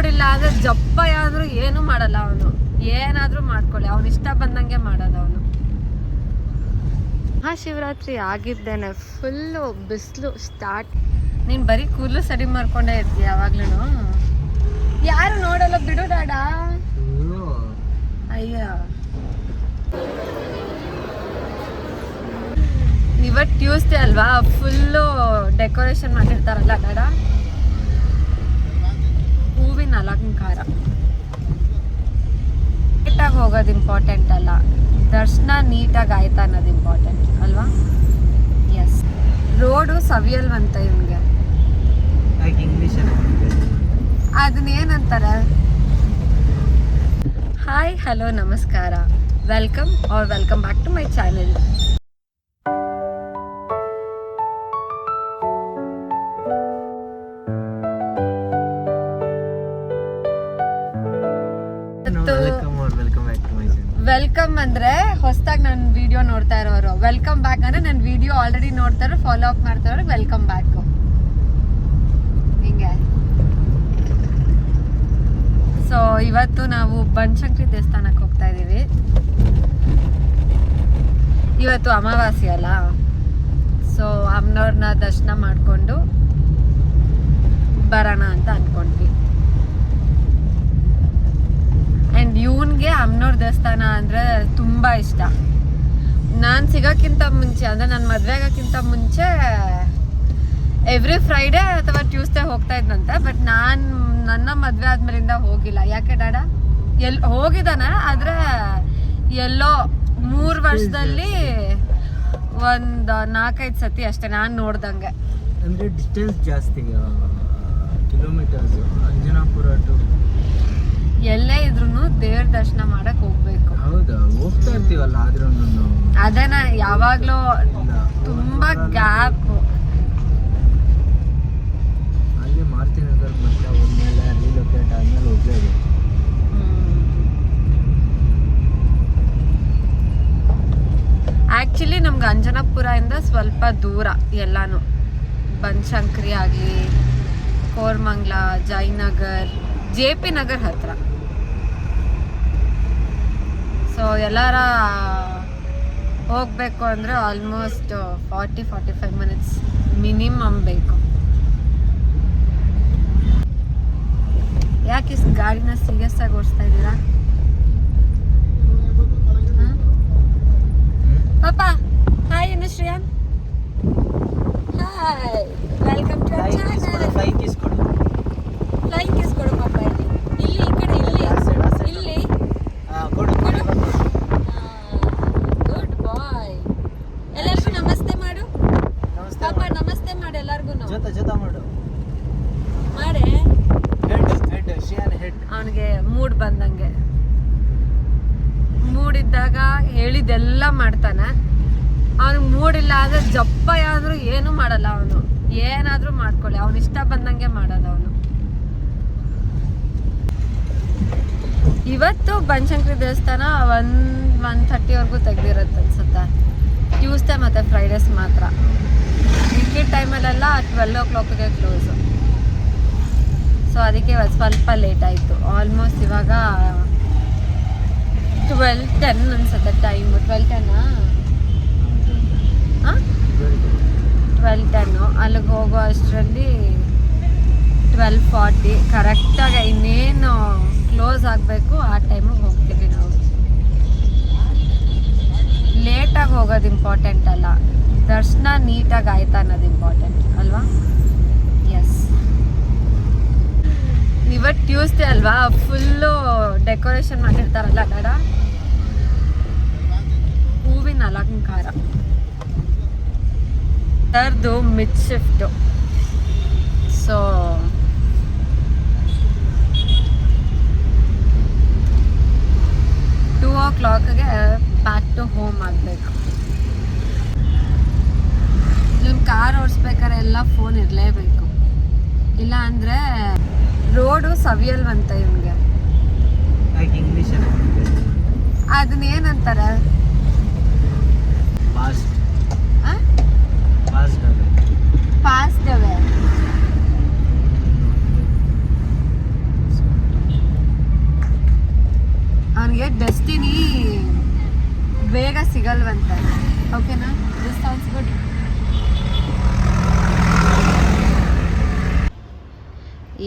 ಮೂಡಿಲ್ಲ ಅಂದ್ರೆ ಜಪ್ಪ ಯಾವ್ದು ಏನು ಮಾಡಲ್ಲ ಅವನು. ಏನಾದ್ರೂ ಮಾಡ್ಕೊಳ್ಳಿ, ಅವನು ಇಷ್ಟ ಬಂದಂಗೆ ಮಾಡೋದು ಅವನು. ಮಹಾಶಿವರಾತ್ರಿ ಆಗಿದ್ದೇನೆ, ಫುಲ್ಲು ಬಿಸಿಲು ಸ್ಟಾರ್ಟ್. ನೀನು ಬರೀ ಕೂದಲು ಸರಿ ಮಾಡ್ಕೊಂಡೇ ಇರ್ತೀಯ ಯಾವಾಗ್ಲೂ. ಯಾರು ನೋಡಲ್ಲ ಬಿಡು ಡಾಡಾ. ಅಯ್ಯ, ಇವತ್ತು ಟ್ಯೂಸ್ಡೇ ಅಲ್ವಾ, ಫುಲ್ಲು ಡೆಕೋರೇಷನ್ ಮಾಡಿರ್ತಾರಲ್ಲ ಡಾಡಾ. ಹೂವಿನ ಅಲಂಕಾರ. ನೀಟಾಗಿ ಹೋಗೋದು ಇಂಪಾರ್ಟೆಂಟ್ ಅಲ್ಲ, ದರ್ಶನ ನೀಟಾಗಿ ಆಯ್ತಾ ಅನ್ನೋದು ಇಂಪಾರ್ಟೆಂಟ್ ಅಲ್ವಾ. ಎಸ್, ರೋಡು ಸವಿಯಲ್ವಂತ ಇವನಿಗೆ. ಅದನ್ನೇನಂತಾರೆ? ಹಾಯ್, ಹಲೋ, ನಮಸ್ಕಾರ, welcome back to my channel. Welcome ಅಂದ್ರೆ ಹೊಸದಾಗಿ ನನ್ನ ವಿಡಿಯೋ ನೋಡ್ತಾ ಇರೋರು, ವೆಲ್ಕಮ್ ಬ್ಯಾಕ್ ಅಂದ್ರೆ ನನ್ನ ವಿಡಿಯೋ ಆಲ್ರೆಡಿ ನೋಡ್ತಾ ಇರೋ, ಫಾಲೋ ಅಪ್ ಮಾಡ್ತಾ ಇರೋರು ವೆಲ್ಕಮ್ ಬ್ಯಾಕ್. ಹಿಂಗೆ. ಸೊ ಇವತ್ತು ನಾವು ಬನಶಂಕರಿ ದೇವಸ್ಥಾನಕ್ಕೆ ಹೋಗ್ತಾ ಇದೀವಿ. ಇವತ್ತು ಅಮಾವಾಸ್ಯೆ ಅಲ್ಲ, ಸೊ ಅಮ್ಮನವ್ರನ್ನ ದರ್ಶನ ಮಾಡಿಕೊಂಡು ಬರೋಣ ಅಂತ ಅಂದ್ಕೊಂಡ್ವಿ. ಆ್ಯಂಡ್ ಇವನ್ಗೆ ಅಮ್ಮನವ್ರ ದೇವಸ್ಥಾನ ಅಂದರೆ ತುಂಬ ಇಷ್ಟ. ನಾನು ಸಿಗೋಕ್ಕಿಂತ ಮುಂಚೆ, ಅಂದರೆ ನನ್ನ ಮದುವೆ ಆಗೋಕ್ಕಿಂತ ಮುಂಚೆ ಎವ್ರಿ ಫ್ರೈಡೇ ಅಥವಾ ಟ್ಯೂಸ್ಡೇ ಹೋಗ್ತಾ ಇದ್ದಂತೆ. ಬಟ್ ನನ್ನ ಮದುವೆ ಆದ್ಮೇಲಿಂದ ಹೋಗಿಲ್ಲ. ಯಾಕೆ ಡಾಡಾ? ಹೋಗಿದ್ದಾನೆ, ಆದರೆ ಎಲ್ಲೋ 3 ವರ್ಷದಲ್ಲಿ ಒಂದು 4-5 ಸತಿ ಅಷ್ಟೇ ನಾನು ನೋಡ್ದಂಗೆ. ಅಂದರೆ ಡಿಸ್ಟೆನ್ಸ್ ಜಾಸ್ತಿ, ಕಿಲೋಮೀಟರ್ಸ್. ಅಂಜನಾಪುರ ಟು ಎಲ್ಲೇ ಇದ್ರೂ ದೇವ್ರ ದರ್ಶನ ಮಾಡಕ್ ಹೋಗ್ಬೇಕು. ಹೌದಾ, ಹೋಗ್ತಾ ಇರ್ತೀವಲ್ಲ, ಆದ್ರೂ ಅದನ್ನ ಯಾವಾಗ್ಲೂ ತುಂಬಾ ಗ್ಯಾಪ್. ಅಲ್ಲಿ ಮಾರುತಿನಗರ್ ಮತ್ತೆ ಹೋದ್ಮೇಲೆ ರೀಲೊಕೇಟ್ ಆದ್ಮೇಲೆ ಹೋಗ್ಲೇಬೇಕು. ಆಕ್ಚುಲಿ ನಮ್ಗೆ ಅಂಜನಾಪುರ ಇಂದ ಸ್ವಲ್ಪ ದೂರ ಎಲ್ಲಾನು. ಬನಶಂಕರಿ ಆಗಲಿ, ಕೋರಮಂಗ್ಲ, ಜಯನಗರ್, JP ನಗರ್ ಹತ್ರ. ಸೊ ಎಲ್ಲಾರ ಹೋಗ್ಬೇಕು ಅಂದರೆ ಆಲ್ಮೋಸ್ಟ್ 40-45 ಮಿನಿಟ್ಸ್ ಮಿನಿಮಮ್ ಬೇಕು. ಯಾಕೆ ಇಷ್ಟು ಗಾಡಿನ ಸೀರಿಯಸ್ ಆಗಿ ಓಡಿಸ್ತಾ ಇದ್ದೀರಾ? ಪಾಪ ಹಾಯ್ ಅನ್ನು Shreyan. Hi, welcome to our channel. Flying kiss ಕೊಡು. ಫ್ಲೈಂಗ್ ಕಿಸ್ ಕೊಡು ಪಾಪ. ಇಲ್ಲಿ ಈ ಕಡೆ, ಇಲ್ಲಿ ಕೊಡು. Good boy. ಎಲ್ಲರಿಗೂ ನಮಸ್ತೆ ಮಾಡು ಪಾಪ. ನಮಸ್ತೆ ಮಾಡು ಎಲ್ಲರಿಗೂ. ಜೊತೆ ಮಾಡು. ಮಾಡೆ. ಹೆಡ್. ಅವನಿಗೆ ಮೂಡ್ ಬಂದಂಗೆ, ಮೂಡಿದ್ದಾಗ ಹೇಳಿದ್ದೆಲ್ಲ ಮಾಡ್ತಾನೆ. ಅವನಿಗೆ ಮೂಡಿಲ್ಲ ಅಂದ್ರೆ ಜಪ್ಪ ಯಾವ್ದು ಏನು ಮಾಡಲ್ಲ ಅವನು. ಏನಾದ್ರೂ ಮಾಡ್ಕೊಳ್ಳಿ, ಅವನು ಇಷ್ಟ ಬಂದಂಗೆ ಮಾಡೋದು ಅವನು. ಇವತ್ತು ಬನಶಂಕರಿ ದೇವಸ್ಥಾನ 1:30ವರೆಗೂ ತೆಗ್ದಿರುತ್ತೆ ಅನ್ಸುತ್ತೆ. ಟ್ಯೂಸ್ಡೇ ಮತ್ತು ಫ್ರೈಡೇಸ್ ಮಾತ್ರ. ವೀಕೆಂಡ್ ಟೈಮಲ್ಲೆಲ್ಲ 12 o'clockಗೆ ಕ್ಲೋಸು. ಸೊ ಅದಕ್ಕೆ ಸ್ವಲ್ಪ ಲೇಟ್ ಆಯಿತು. ಆಲ್ಮೋಸ್ಟ್ ಇವಾಗ 12:10 ಅನ್ಸುತ್ತೆ ಟೈಮು. 12:10 ಹಾಂ, 12:10. ಅಲ್ಲಿಗೆ ಹೋಗೋ ಅಷ್ಟರಲ್ಲಿ 12:40 ಕರೆಕ್ಟಾಗಿ. ಇನ್ನೇನು ಕ್ಲೋಸ್ ಆಗಬೇಕು ಆ ಟೈಮಿಗೆ ಹೋಗ್ತೀವಿ ನಾವು. ಲೇಟಾಗಿ ಹೋಗೋದು ಇಂಪಾರ್ಟೆಂಟ್ ಅಲ್ಲ, ದರ್ಶನ ನೀಟಾಗಿ ಆಯ್ತಾ ಅನ್ನೋದು ಇಂಪಾರ್ಟೆಂಟ್ ಅಲ್ವಾ. ಎಸ್, ಇವತ್ತು ಟ್ಯೂಸ್ಡೇ ಅಲ್ವಾ, ಫುಲ್ಲು ಡೆಕೋರೇಷನ್ ಮಾಡಿರ್ತಾರಲ್ಲ ಡಾಡಾ. ಹೂವಿನ ಅಲಂಕಾರ. ಅದರದ್ದು ಮಿಡ್ ಶಿಫ್ಟು. ಸೊ 2 o'clockಗೆ ಬ್ಯಾಕ್ ಟು ಹೋಮ್ ಆಗಬೇಕು. ನಿಮ್ಮ ಕಾರ್ ಓಡಿಸ್ಬೇಕಾದ್ರೆ ಎಲ್ಲ ಫೋನ್ ಇರಲೇಬೇಕು, ಇಲ್ಲ ಅಂದರೆ ರೋಡು ಸವಿಯಲ್ವಂತ ಇವನಿಗೆ. ಅದನ್ನೇನಂತಾರೆ? Passed away. ಬೇಗ ಸಿಗಲ್ವಂತೆ. ಓಕೆನಾ? This sounds good.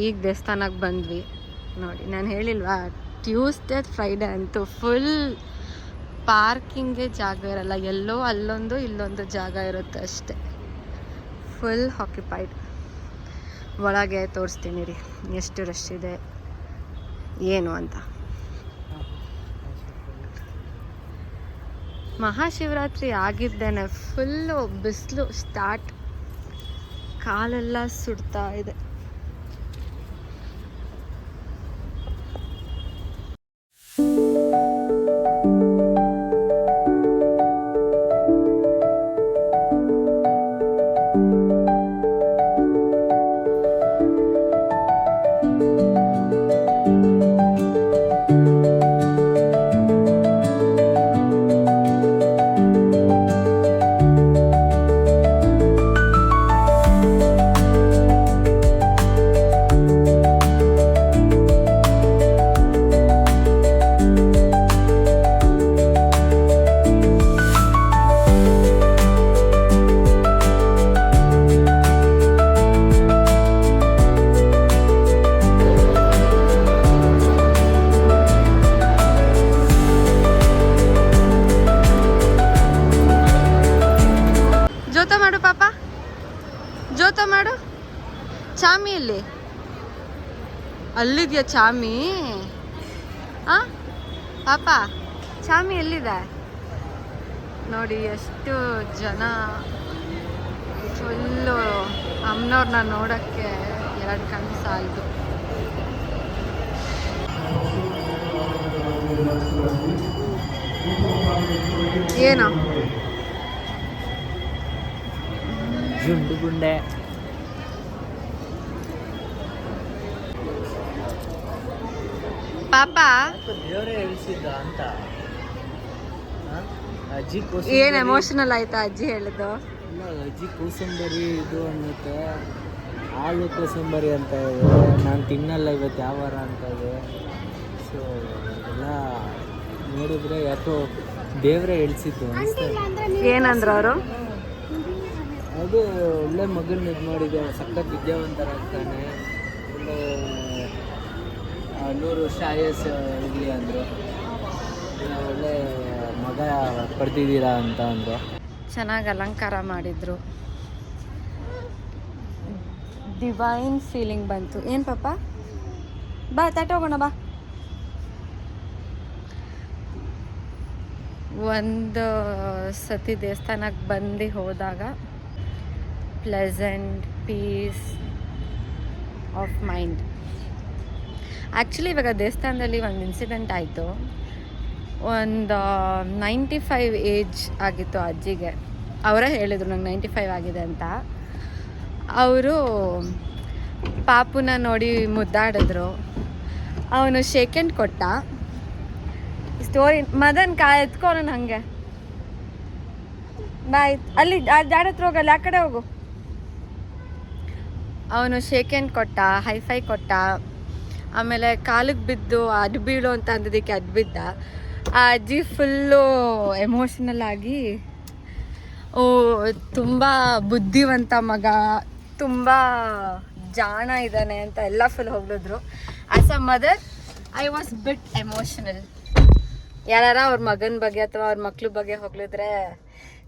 ಈಗ ದೇವಸ್ಥಾನಕ್ಕೆ ಬಂದ್ವಿ ನೋಡಿ. ನಾನು ಹೇಳಿಲ್ವಾ ಟ್ಯೂಸ್ಡೇ ಫ್ರೈಡೇ ಅಂತೂ ಫುಲ್ ಪಾರ್ಕಿಂಗ್ಗೆ ಜಾಗ ಇರಲ್ಲ. ಎಲ್ಲೋ ಅಲ್ಲೊಂದು ಇಲ್ಲೊಂದು ಜಾಗ ಇರುತ್ತೆ ಅಷ್ಟೆ. Full occupied. ಒಳಗೆ ತೋರಿಸ್ತೀನಿ ರೀ ಎಷ್ಟು ರಶ್ ಇದೆ ಏನು ಅಂತ. ಮಹಾಶಿವರಾತ್ರಿ ಆಗಿದ್ದೇನೆ ಫುಲ್ಲು ಬಿಸಿಲು ಸ್ಟಾರ್ಟ್. ಕಾಲೆಲ್ಲ ಸುಡ್ತಾ ಇದೆ. ಜೋತ ಮಾಡು ಪಾಪ, ಜೋತ ಮಾಡು. ಚಾಮಿ ಇಲ್ಲಿ ಅಲ್ಲಿದ್ಯಾ ಚಾಮಿ? ಆ ಪಾಪ ಚಾಮಿ ಎಲ್ಲಿದೆ ನೋಡಿ. ಎಷ್ಟು ಜನ ಫುಲ್ಲು ಅಮ್ಮನವ್ರನ್ನ ನೋಡೋಕ್ಕೆ 2 ಕಣ್ಣು ಸಾಲದು. ಏನು ಜುಂಡು ಗುಂಡೆ ಪಾಪ ದೇವರೇ ಹೇಳಿಸಿದ್ದ ಅಂತ ಅಜ್ಜಿ ಏನ್ ಎಮೋಷನಲ್ ಆಯ್ತಾ ಅಜ್ಜಿ ಹೇಳಿದ್ದು? ಇಲ್ಲ, ಅಜ್ಜಿ ಕೋಸಂಬರಿ ಇದು ಅನ್ನತ್ತೆ, ಆಲೂ ಕೋಸಂಬರಿ ಅಂತ ಇದೆ. ನಾನು ತಿನ್ನಲ್ಲ ಇವತ್ತು ಯಾವ ವಾರ ಅಂತ ಇದೆ. ಸೊ ಎಲ್ಲ ನೋಡಿದ್ರೆ ಯಾಕೋ ದೇವರೇ ಹೇಳಿಸಿದ್ದು ಅನಿಸ್ತದೆ. ಏನಂದ್ರು ಅವರು? ಅದು ಒಳ್ಳೆ ಮಗನ ಇದು ಮಾಡಿದೆ, ಸಖತ್ ವಿದ್ಯಾವಂತರಾಗ್ತಾನೆ, ಒಳ್ಳೆ 100 ವರ್ಷ ಆಯಸ್ ಇರಲಿ ಅಂದರು. ಒಳ್ಳೆ ಮಗ ಪಡ್ತಿದ್ದೀರಾ ಅಂತ ಅಂದರು. ಚೆನ್ನಾಗಿ ಅಲಂಕಾರ ಮಾಡಿದ್ರು. ಡಿವೈನ್ ಫೀಲಿಂಗ್ ಬಂತು. ಏನು ಪಾಪ ಬಾ ತಟ್ಟೆ ಹೋಗೋಣ ಬಾ. ಒಂದು ಸತಿ ದೇವಸ್ಥಾನಕ್ಕೆ ಬಂದು ಹೋದಾಗ pleasant peace of mind. Actually ಇವಾಗ ದೇವಸ್ಥಾನದಲ್ಲಿ ಒಂದು ಇನ್ಸಿಡೆಂಟ್ ಆಯಿತು. ಒಂದು 95 ಏಜ್ ಆಗಿತ್ತು ಅಜ್ಜಿಗೆ. ಅವರೇ ಹೇಳಿದರು ನಂಗೆ 95 ಆಗಿದೆ ಅಂತ. ಅವರು ಪಾಪುನ ನೋಡಿ ಮುದ್ದಾಡಿದ್ರು. ಅವನು ಶೇಕೆಂಡ್ ಕೊಟ್ಟ. ಸ್ಟೋರಿ ಮದನ್ ಎತ್ಕೊಳ್ಳೋಣ ಹಾಗೆ ಬಾಯ್. ಅಲ್ಲಿ ಡ್ಯಾಡ್ ಹತ್ರ ಹೋಗಲ್ಲ, ಆ ಕಡೆ ಹೋಗು. ಅವನು ಶೇಕೆಂಡ್ ಕೊಟ್ಟ, ಹೈಫೈ ಕೊಟ್ಟ. ಆಮೇಲೆ ಕಾಲಿಗೆ ಬಿದ್ದು ಅದು ಬೀಳು ಅಂತ ಅಂದಿದ್ದಕ್ಕೆ ಅದು ಬಿದ್ದ. ಆ ಅಜ್ಜಿ ಫುಲ್ಲು ಎಮೋಷ್ನಲ್ ಆಗಿ, ಓ ತುಂಬ ಬುದ್ಧಿವಂತ ಮಗ, ತುಂಬ ಜಾಣ ಇದ್ದಾನೆ ಅಂತ ಎಲ್ಲ ಫುಲ್ ಹೊಗಳಿದ್ರು. As a mother I was bit emotional. ಯಾರ ಅವ್ರ ಮಗನ ಬಗ್ಗೆ ಅಥವಾ ಅವ್ರ ಮಕ್ಳ ಬಗ್ಗೆ ಹೊಗಳಿದ್ರೆ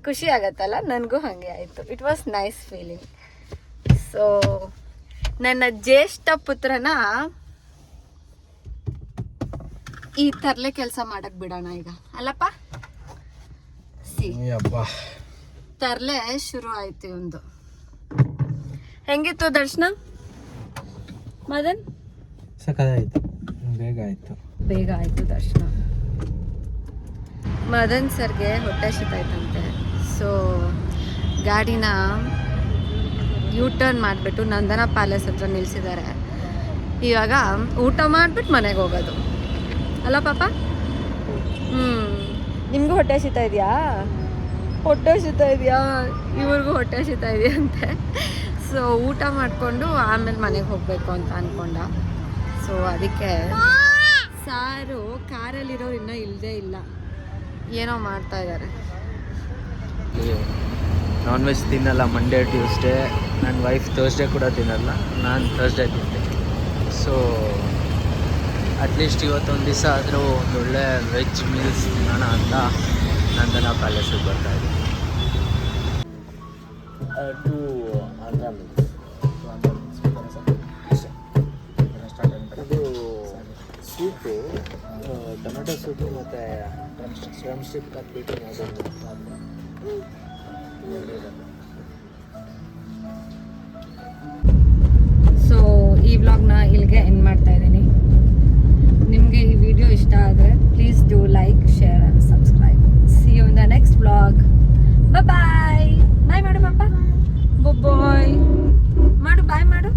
ಖುಷಿ ಆಗತ್ತಲ್ಲ, ನನಗೂ ಹಾಗೆ ಆಯಿತು. It was nice feeling. So ನನ್ನ ಜ್ಯೇಷ್ಠ ಪುತ್ರನ ಈ ತರಲೆ ಕೆಲಸ ಮಾಡಕ್ ಬಿಡೋಣ ಈಗ, ಅಲ್ಲಪ್ಪ? ತರಲೆ ಶುರು ಆಯ್ತು ಒಂದು. ಹೆಂಗಿತ್ತು ದರ್ಶನ ಮದನ್? ಸಖತ್ತಾಯ್ತು, ಬೇಗ ಆಯ್ತು ದರ್ಶನ. ಮದನ್ ಸರ್ಗೆ ಹೊಟ್ಟೆ ಹಸಿತಾಯ್ತಂತೆ. ಸೊ ಗಾಡಿನ ಟರ್ನ್ ಮಾಡಿಬಿಟ್ಟು ನಂದನ ಪ್ಯಾಲೇಸ್ ಹತ್ರ ನಿಲ್ಲಿಸಿದ್ದಾರೆ. ಇವಾಗ ಊಟ ಮಾಡಿಬಿಟ್ಟು ಮನೆಗೆ ಹೋಗೋದು, ಅಲ್ಲ ಪಾಪ? ನಿಮಗೂ ಹೊಟ್ಟೆ ಹಸಿತಾ ಇದೆಯಾ? ಹೊಟ್ಟೆ ಹಸಿತಾ ಇದೆಯಾ? ಇವ್ರಿಗೂ ಹೊಟ್ಟೆ ಹಸಿತಾ ಇದೆಯಾ ಅಂತೆ. ಸೊ ಊಟ ಮಾಡಿಕೊಂಡು ಆಮೇಲೆ ಮನೆಗೆ ಹೋಗಬೇಕು ಅಂತ ಅಂದ್ಕೊಂಡ. ಸೊ ಅದಕ್ಕೆ ಸಾರು ಕಾರಲ್ಲಿರೋರು ಇನ್ನೂ ಇಲ್ಲದೇ ಇಲ್ಲ. ಏನೋ ಮಾಡ್ತಾ ಇದ್ದಾರೆ. ನಾನ್ ವೆಜ್ ತಿನ್ನಲ್ಲ ಮಂಡೇ ಟ್ಯೂಸ್ಡೇ, ನನ್ನ ವೈಫ್ ಥರ್ಸ್ಡೇ ಕೂಡ ತಿನ್ನಲ್ಲ, ನಾನು ಥರ್ಸ್ಡೇ ತಿಂತೀನಿ. ಸೊ ಅಟ್ಲೀಸ್ಟ್ ಇವತ್ತೊಂದು ದಿವಸ ಆದರೂ ಒಂದೊಳ್ಳೆ ವೆಜ್ ಮೀಲ್ಸ್ ತಿನ್ನೋಣ ಅಂತ ನಂದನ ಪ್ಯಾಲೇಸಿಗೆ ಬರ್ತಾಯಿದ್ದೀನಿ. ಟು ಆಂಧ್ರ ಮೀಲ್ಸ್, ಇದು ಸೂಪು, ಟೊಮೆಟೊ ಸೂಪು ಮತ್ತು ಶ್ರಮ್ ಸ್ಟಿಕ್ ಹಾಕ್ಬಿಟ್ಟು ಮಾಡೋದು. ಸೊ ಈ ವ್ಲಾಗ್ನ ಇಲ್ಲಿಗೆ ಎಂಡ್ ಮಾಡ್ತಾ ಇದ್ದೀನಿ. ನಿಮಗೆ ಈ ವಿಡಿಯೋ ಇಷ್ಟ ಆದರೆ please do like, share and subscribe. See you in the next vlog. Bye bye. Bye ಮಾಡು ಪಾಪ. ಬಾಯ್ ಮಾಡು, ಬಾಯ್ ಮಾಡು.